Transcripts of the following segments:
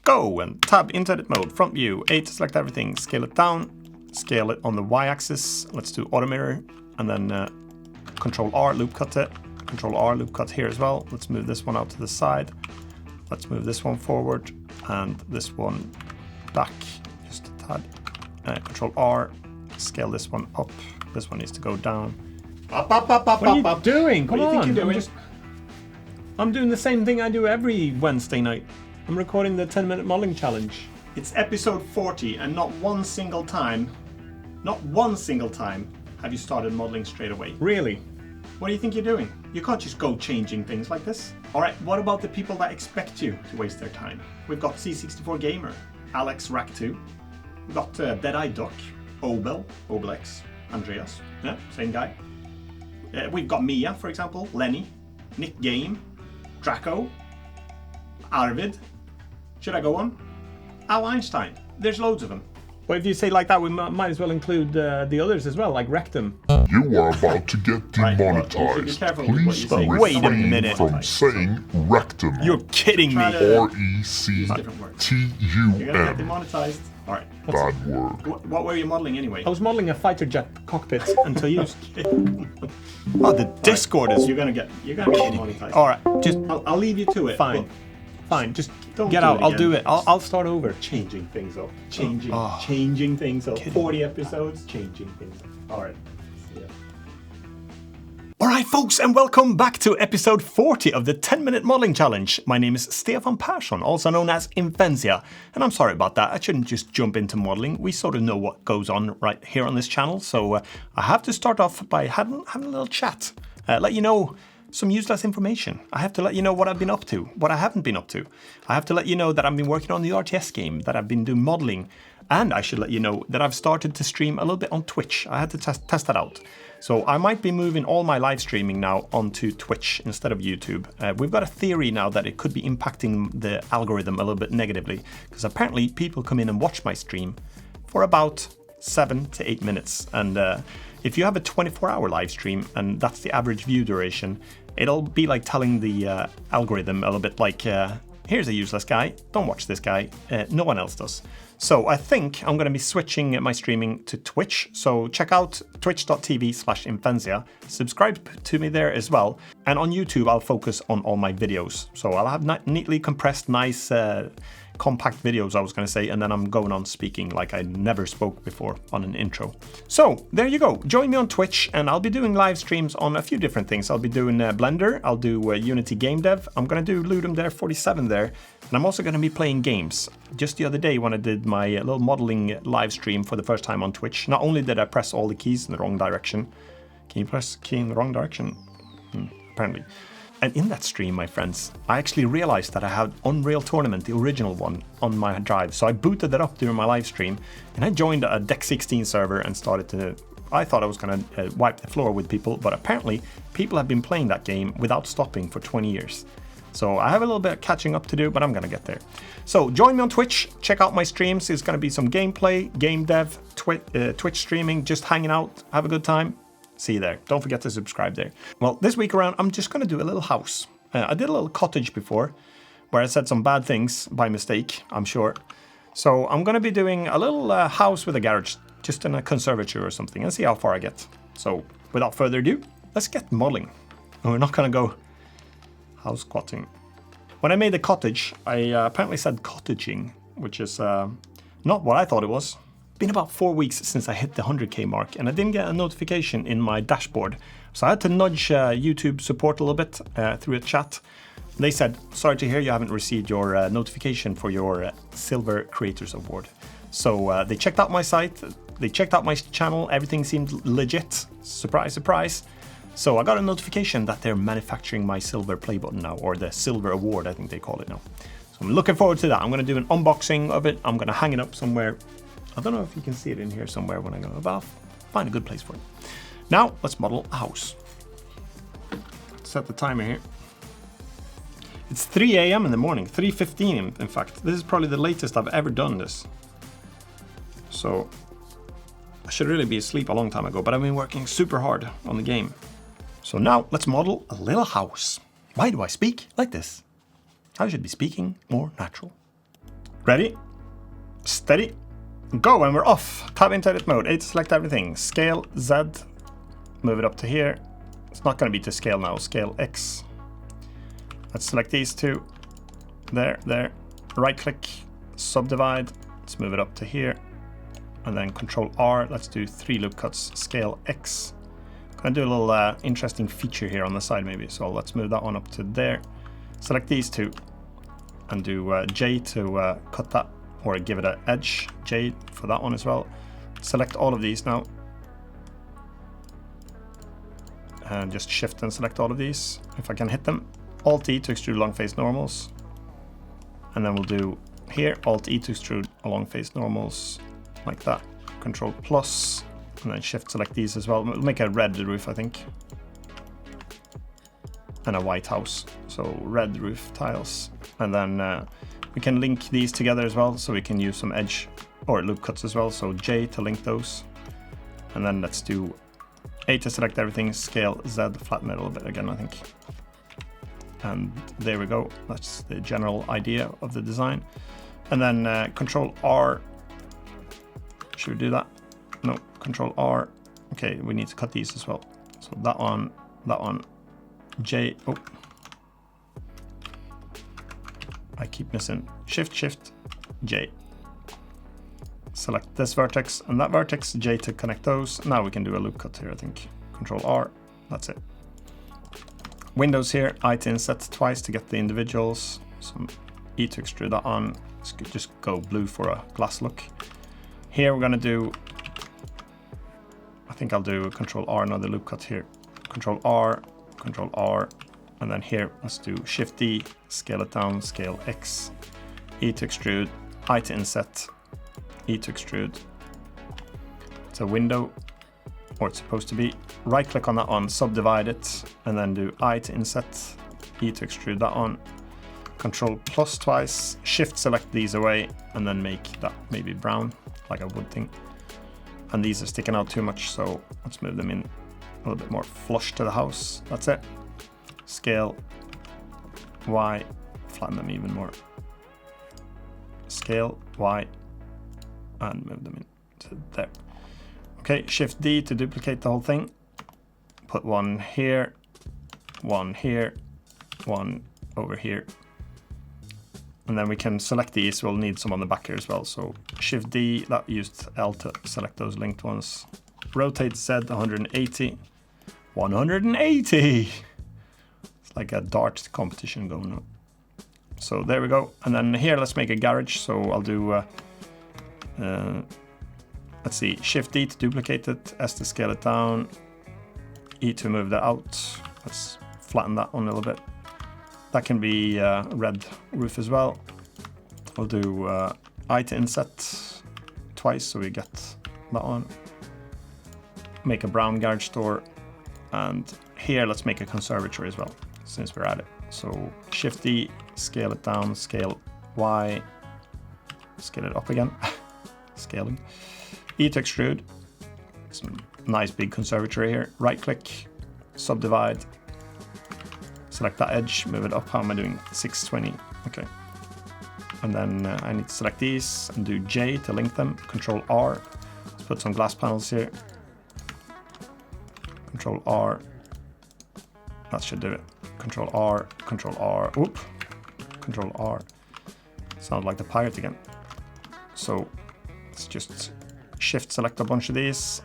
go, and tab into edit mode, front view, A to select everything, scale it down, scale it on the y-axis, let's do auto mirror, and then Control R, loop cut it, Control R, loop cut here as well. Let's move this one out to the side, let's move this one forward, and this one back, just a tad, Control R, scale this one up, this one needs to go down. Up, what are you doing? Come on. What do you think you're doing? I'm doing the same thing I do every Wednesday night. I'm recording the 10-minute modeling challenge. It's episode 40 and not one single time have you started modeling straight away. Really? What do you think you're doing? You can't just go changing things like this. All right, what about the people that expect you to waste their time? We've got C64 Gamer, Alex Rack 2, we've got Deadeye Duck, Obelix, Andreas, yeah, same guy. We've got Mia, for example, Lenny, Nick Game, Draco, Arvid. Should I go on? Al Einstein. There's loads of them. Well, if you say like that, we might as well include the others as well, like Rectum. You are about to get demonetized. Right, well, please refrain from saying Rectum. You're kidding me. R-E-C-T-U-M. You're gonna get demonetized. All right. Bad word. What were you modeling anyway? I was modeling a fighter jet cockpit until you. Oh, the Discord is. You're gonna get demonetized. All right, just I'll leave you to it. Fine. Just don't get out. I'll do it. I'll start over. Changing things up. Changing things up. 40 episodes. Changing things up. All right. See ya. All right, folks, and welcome back to episode 40 of the 10-minute modeling challenge. My name is Stefan Persson, also known as Imphenzia, and I'm sorry about that. I shouldn't just jump into modeling. We sort of know what goes on right here on this channel, so I have to start off by having a little chat, let you know some useless information. I have to let you know what I've been up to, what I haven't been up to. I have to let you know that I've been working on the RTS game, that I've been doing modeling, and I should let you know that I've started to stream a little bit on Twitch. I had to test that out. So I might be moving all my live streaming now onto Twitch instead of YouTube. We've got a theory now that it could be impacting the algorithm a little bit negatively, because apparently people come in and watch my stream for about 7 to 8 minutes. And if you have a 24-hour live stream and that's the average view duration, it'll be like telling the algorithm a little bit like, here's a useless guy, don't watch this guy, no one else does. So I think I'm going to be switching my streaming to Twitch. So check out twitch.tv/Imphenzia. Subscribe to me there as well. And on YouTube, I'll focus on all my videos. So I'll have neatly compressed, nice, compact videos, I was going to say, and then I'm going on speaking like I never spoke before on an intro. So there you go. Join me on Twitch, and I'll be doing live streams on a few different things. I'll be doing Blender, I'll do Unity Game Dev, I'm going to do Ludum Dare 47 there, and I'm also going to be playing games. Just the other day when I did my little modeling live stream for the first time on Twitch, not only did I press all the keys in the wrong direction. Can you press key in the wrong direction? Apparently. And in that stream, my friends, I actually realized that I had Unreal Tournament, the original one, on my drive. So I booted that up during my live stream, and I joined a Deck 16 server and started to... I thought I was going to wipe the floor with people, but apparently people have been playing that game without stopping for 20 years. So I have a little bit of catching up to do, but I'm going to get there. So join me on Twitch, check out my streams. There's going to be some gameplay, game dev, Twitch streaming, just hanging out, have a good time. See you there. Don't forget to subscribe there. Well, this week around, I'm just going to do a little house. I did a little cottage before, where I said some bad things by mistake, I'm sure. So I'm going to be doing a little house with a garage, just in a conservatory or something, and see how far I get. So without further ado, let's get modeling. And we're not going to go house squatting. When I made the cottage, I apparently said cottaging, which is not what I thought it was. Been about 4 weeks since I hit the 100k mark, and I didn't get a notification in my dashboard. So I had to nudge YouTube support a little bit through a chat. They said, sorry to hear you haven't received your notification for your Silver Creators Award. So they checked out my site, they checked out my channel, everything seemed legit. Surprise, surprise. So I got a notification that they're manufacturing my silver play button now, or the Silver Award, I think they call it now. So I'm looking forward to that. I'm going to do an unboxing of it. I'm going to hang it up somewhere. I don't know if you can see it in here somewhere when I go, but I'll find a good place for it. Now, let's model a house. Set the timer here. It's 3 a.m. in the morning, 3:15 in fact. This is probably the latest I've ever done this. So, I should really be asleep a long time ago, but I've been working super hard on the game. So now, let's model a little house. Why do I speak like this? I should be speaking more natural. Ready, steady, go, and we're off. Tab into edit mode, A to select everything. Scale Z, move it up to here. It's not going to be to scale now, scale X. Let's select these two. There. Right click, subdivide. Let's move it up to here. And then Control R, let's do 3 loop cuts, scale X. I'm going to do a little interesting feature here on the side maybe. So let's move that one up to there. Select these two and do J to cut that, or give it an edge, J for that one as well. Select all of these now. And just shift and select all of these, if I can hit them. Alt-E to extrude long face normals. And then we'll do here, Alt-E to extrude long face normals, like that. Control plus, and then shift select these as well. We'll make a red roof, I think. And a white house, so red roof tiles. And then we can link these together as well, so we can use some edge or loop cuts as well. So J to link those. And then let's do A to select everything, scale Z, flatten it a little bit again, I think. And there we go. That's the general idea of the design. And then Control R. Should we do that? No, Control R. Okay, we need to cut these as well. So that one, J. Oh, I keep missing. Shift, J. Select this vertex and that vertex, J to connect those. Now we can do a loop cut here, I think. Control R, that's it. Windows here, I to inset twice to get the individuals. Some E to extrude that on. Let's just go blue for a glass look. Here we're gonna do, I think I'll do Control R, another loop cut here. Control R, and then here let's do Shift D, scale it down, scale X, E to extrude, I to inset, E to extrude. It's a window, or it's supposed to be. Right click on that one, subdivide it, and then do I to inset, E to extrude that on. Control plus twice, shift select these away, and then make that maybe brown, like a wood thing. And these are sticking out too much, so let's move them in a little bit more flush to the house. That's it. Scale Y, flatten them even more. Scale Y, and move them into there. Okay, Shift D to duplicate the whole thing. Put one here, one over here. And then we can select these. We'll need some on the back here as well. So Shift D, that used L to select those linked ones. Rotate Z 180. 180! It's like a dart competition going on. So there we go. And then here, let's make a garage. So I'll do, let's see, Shift D to duplicate it, S to scale it down, E to move that out. Let's flatten that one a little bit. That can be red roof as well. We'll do I to inset twice, so we get that one. Make a brown garage door. And here, let's make a conservatory as well, since we're at it. So Shift D, scale it down, scale Y, scale it up again, scaling. E to extrude, some nice big conservatory here. Right click, subdivide, select that edge, move it up. How am I doing? 620, okay. And then I need to select these and do J to link them. Control R, let's put some glass panels here. Control R, that should do it. Control R, oop, Control R. Sounds like the pirate again. So let's just shift select a bunch of these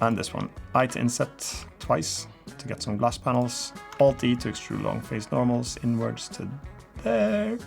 and this one. I to inset twice to get some glass panels. Alt E to extrude long face normals inwards to there.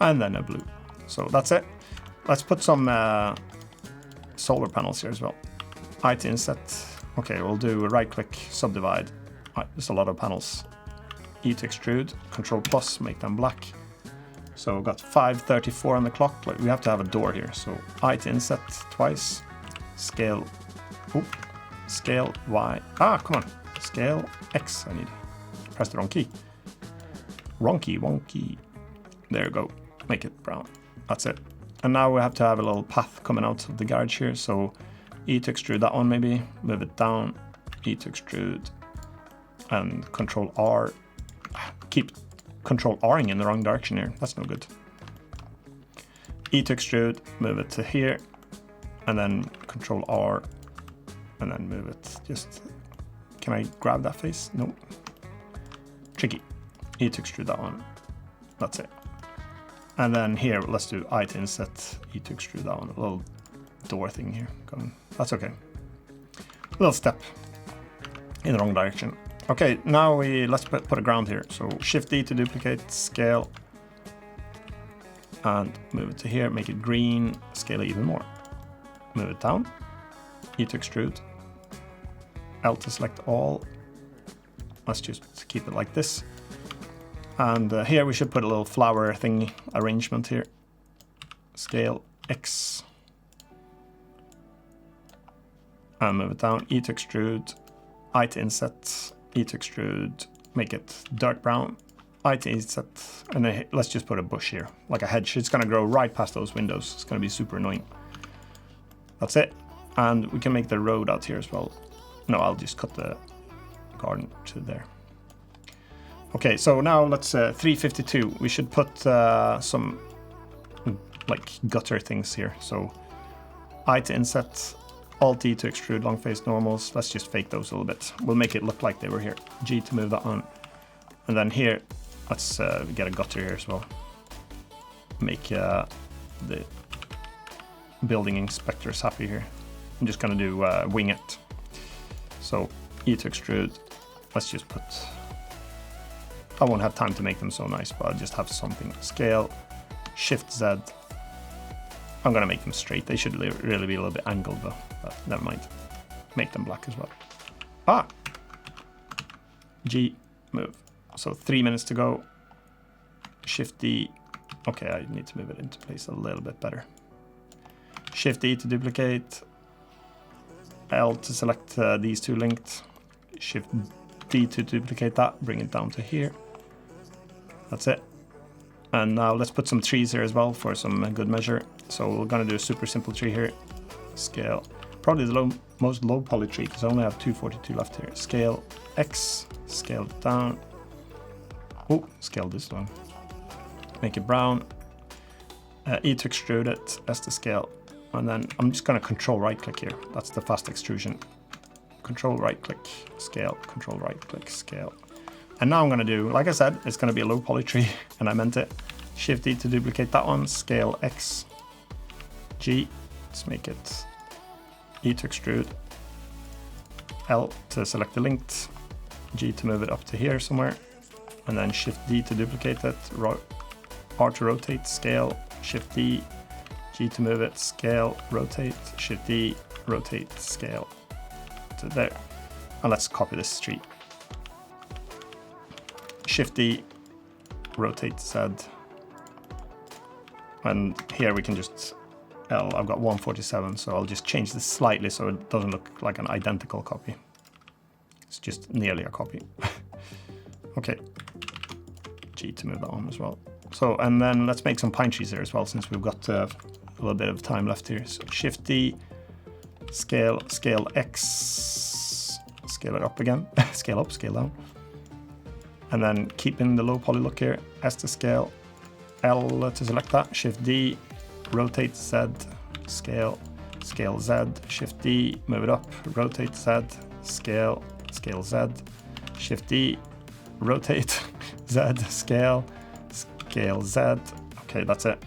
And then a blue. So that's it. Let's put some solar panels here as well. I to inset. Okay, we'll do a right click, subdivide. There's a lot of panels. E to extrude, Control plus, make them black. So we've got 5:34 on the clock. Like, we have to have a door here. So I to inset twice, scale, scale Y. Come on, scale X. I need to press the wrong key. Wonky. There you go. Make it brown. That's it. And now we have to have a little path coming out of the garage here. So E to extrude that one maybe, move it down, E to extrude, and Control R. Keep Control R'ing in the wrong direction here, that's no good. E to extrude, move it to here, and then Control R, and then move it. Just, can I grab that face? No. Tricky. E to extrude that one. That's it. And then here, let's do I to inset, E to extrude that one. A little door thing here going. That's okay. A little step in the wrong direction. Okay, now let's put a ground here. So Shift D to duplicate, scale, and move it to here. Make it green, scale it even more. Move it down. E to extrude. L to select all. Let's just keep it like this. And here we should put a little flower thing arrangement here. Scale X. And move it down. E to extrude. I to inset. E to extrude. Make it dark brown. I to inset. And then let's just put a bush here, like a hedge. It's going to grow right past those windows. It's going to be super annoying. That's it. And we can make the road out here as well. No, I'll just cut the garden to there. Okay, so now let's 352. We should put some like gutter things here. So I to inset, Alt E to extrude long face normals. Let's just fake those a little bit. We'll make it look like they were here. G to move that on. And then here, let's get a gutter here as well. Make the building inspectors happy here. I'm just gonna do wing it. So E to extrude. Let's just put, I won't have time to make them so nice, but I'll just have something. Scale, Shift Z. I'm gonna make them straight. They should really be a little bit angled though, but never mind. Make them black as well. Ah! G, move. So 3 minutes to go. Shift D. Okay, I need to move it into place a little bit better. Shift D to duplicate. L to select these two linked. Shift D to duplicate that, bring it down to here. That's it. And now let's put some trees here as well for some good measure. So we're gonna do a super simple tree here. Scale, probably the most low poly tree because I only have 242 left here. Scale X, scale it down. Oh, scale this one. Make it brown. E to extrude it, S to scale. And then I'm just gonna control right click here. That's the fast extrusion. Control right click, scale, control right click, scale. And now I'm gonna do, like I said, it's gonna be a low poly tree, and I meant it. Shift D to duplicate that one, scale X, G, let's make it E to extrude, L to select the linked, G to move it up to here somewhere, and then Shift D to duplicate it, R to rotate, scale, Shift D, G to move it, scale, rotate, Shift D, rotate, scale to there. And let's copy this street. Shift D, rotate Z. And here we can just L, I've got 147, so I'll just change this slightly so it doesn't look like an identical copy. It's just nearly a copy. Okay. G to move that on as well. So, and then let's make some pine trees here as well, since we've got a little bit of time left here. So Shift D, scale, scale X, scale it up again, scale up, scale down. And then keeping the low poly look here, S to scale, L to select that, Shift D, rotate Z, scale, scale Z, Shift D, move it up, rotate Z, scale, scale Z, Shift D, rotate Z, scale, scale Z. Okay, that's it.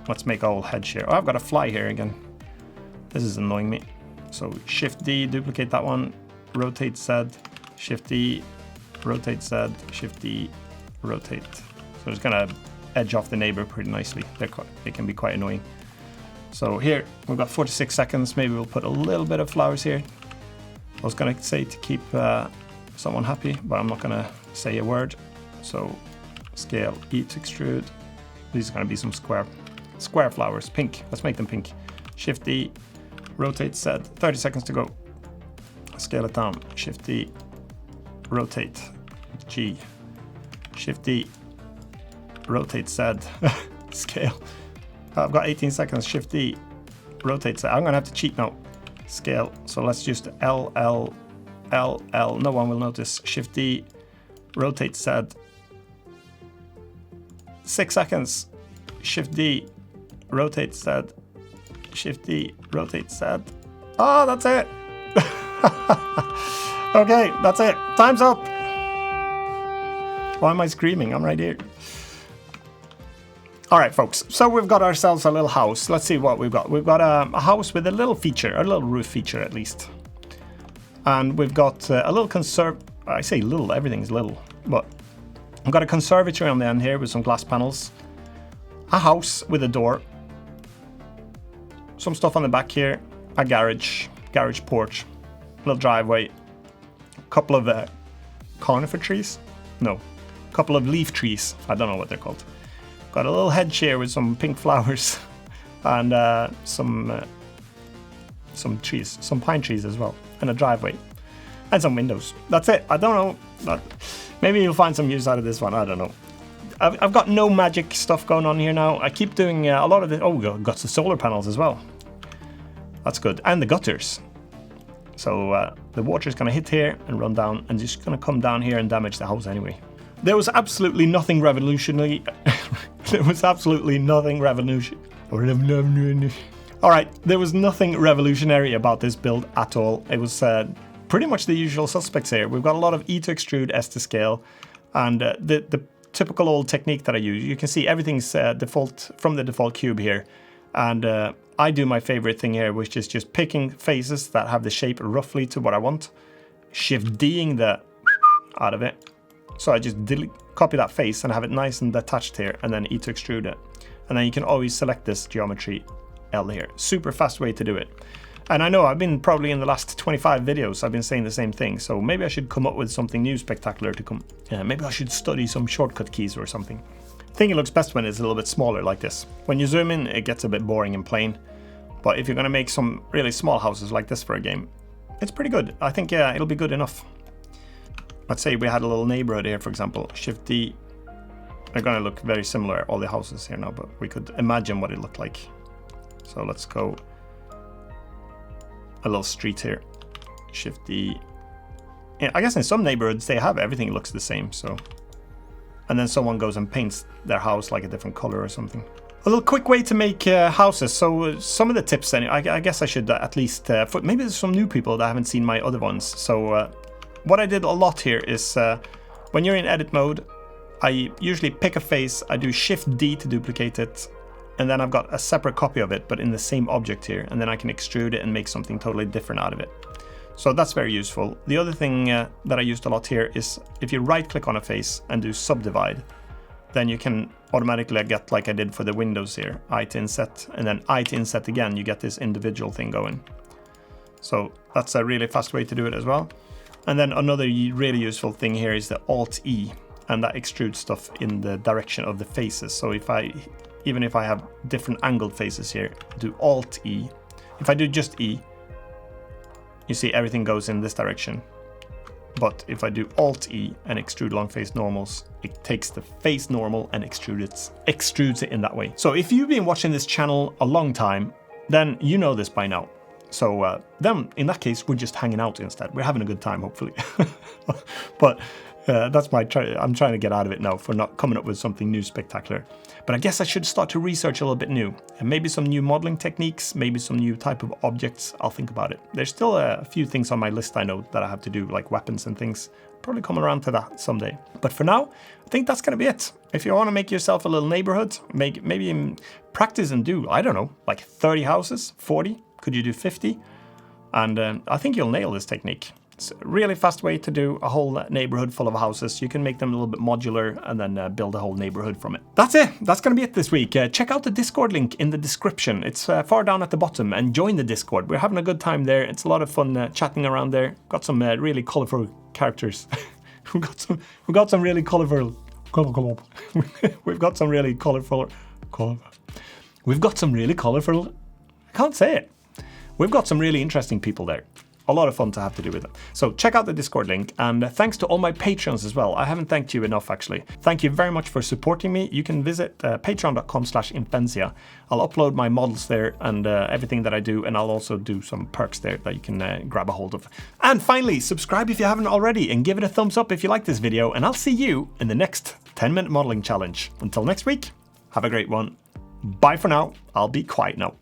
Let's make a whole hedge here. Oh, I've got a fly here again. This is annoying me. So Shift D, duplicate that one, rotate Z, Shift D, rotate Z, Shift D, rotate. So it's gonna edge off the neighbor pretty nicely. They can be quite annoying. So here, we've got 46 seconds. Maybe we'll put a little bit of flowers here. I was gonna say to keep someone happy, but I'm not gonna say a word. So scale, E to extrude. These are gonna be some square flowers, pink. Let's make them pink. Shift D, rotate Z, 30 seconds to go. Scale it down, Shift D, rotate, G, Shift D, rotate Z, scale. I've got 18 seconds, Shift D, rotate Z. I'm gonna have to cheat now. Scale, so let's just L, L, L, L, no one will notice. Shift D, rotate Z. 6 seconds, Shift D, rotate Z, Shift D, rotate Z. Oh, that's it. Okay, that's it. Time's up. Why am I screaming? I'm right here. All right, folks. So we've got ourselves a little house. Let's see what we've got. We've got a house with a little feature, a little roof feature at least. And we've got a little I say little, everything's little. But I've got a conservatory on the end here with some glass panels. A house with a door. Some stuff on the back here. A garage porch. Little driveway. A couple of conifer trees. No. A couple of leaf trees. I don't know what they're called. Got a little hedge here with some pink flowers and some trees, some pine trees as well, and a driveway and some windows. That's it. I don't know. But maybe you'll find some use out of this one. I don't know. I've got no magic stuff going on here now. I keep doing a lot of the... Oh, got the solar panels as well. That's good. And the gutters. So the water's going to hit here and run down and just going to come down here and damage the house anyway. There was absolutely nothing revolutionary. There was absolutely nothing revolutionary. All right, there was nothing revolutionary about this build at all. It was pretty much the usual suspects here. We've got a lot of E to extrude, S to scale, and the typical old technique that I use. You can see everything's default from the default cube here, and I do my favorite thing here, which is just picking faces that have the shape roughly to what I want, Shift D'ing the out of it. So I just copy that face and have it nice and attached here, and then E to extrude it. And then you can always select this geometry L here. Super fast way to do it. And I know I've been probably in the last 25 videos, I've been saying the same thing. So maybe I should come up with something new spectacular to come. Maybe I should study some shortcut keys or something. I think it looks best when it's a little bit smaller like this. When you zoom in, it gets a bit boring and plain. But if you're going to make some really small houses like this for a game, it's pretty good. I think, yeah, it'll be good enough. Let's say we had a little neighborhood here, for example. Shift D. They're going to look very similar, all the houses here now, but we could imagine what it looked like. So let's go a little street here. Shift D. Yeah, I guess in some neighborhoods they have everything looks the same. So, and then someone goes and paints their house like a different color or something. A little quick way to make houses. So some of the tips, then I guess I should at least maybe there's some new people that haven't seen my other ones. So. What I did a lot here is when you're in edit mode, I usually pick a face, I do Shift D to duplicate it, and then I've got a separate copy of it, but in the same object here, and then I can extrude it and make something totally different out of it. So that's very useful. The other thing that I used a lot here is if you right click on a face and do subdivide, then you can automatically get, like I did for the windows here, I to inset, and then I to inset again, you get this individual thing going. So that's a really fast way to do it as well. And then another really useful thing here is the Alt-E, and that extrudes stuff in the direction of the faces. So even if I have different angled faces here, do Alt-E. If I do just E, you see everything goes in this direction. But if I do Alt-E and extrude long face normals, it takes the face normal and extrudes it in that way. So if you've been watching this channel a long time, then you know this by now. So then, in that case, we're just hanging out instead. We're having a good time, hopefully. But that's I'm trying to get out of it now for not coming up with something new spectacular. But I guess I should start to research a little bit new. And maybe some new modeling techniques, maybe some new type of objects. I'll think about it. There's still a few things on my list I know that I have to do, like weapons and things. Probably come around to that someday. But for now, I think that's going to be it. If you want to make yourself a little neighborhood, maybe practice and do, I don't know, like 30 houses, 40? Could you do 50? And I think you'll nail this technique. It's a really fast way to do a whole neighborhood full of houses. You can make them a little bit modular and then build a whole neighborhood from it. That's it. That's going to be it this week. Check out the Discord link in the description. It's far down at the bottom, and join the Discord. We're having a good time there. It's a lot of fun chatting around there. Got some really colorful characters. we got some really colorful. We've got some really colorful. We've got some really colorful. I can't say it. We've got some really interesting people there. A lot of fun to have to do with them. So check out the Discord link, and thanks to all my patrons as well. I haven't thanked you enough, actually. Thank you very much for supporting me. You can visit patreon.com/Imphenzia. I'll upload my models there and everything that I do, and I'll also do some perks there that you can grab a hold of. And finally, subscribe if you haven't already, and give it a thumbs up if you like this video, and I'll see you in the next 10-minute modeling challenge. Until next week, have a great one. Bye for now. I'll be quiet now.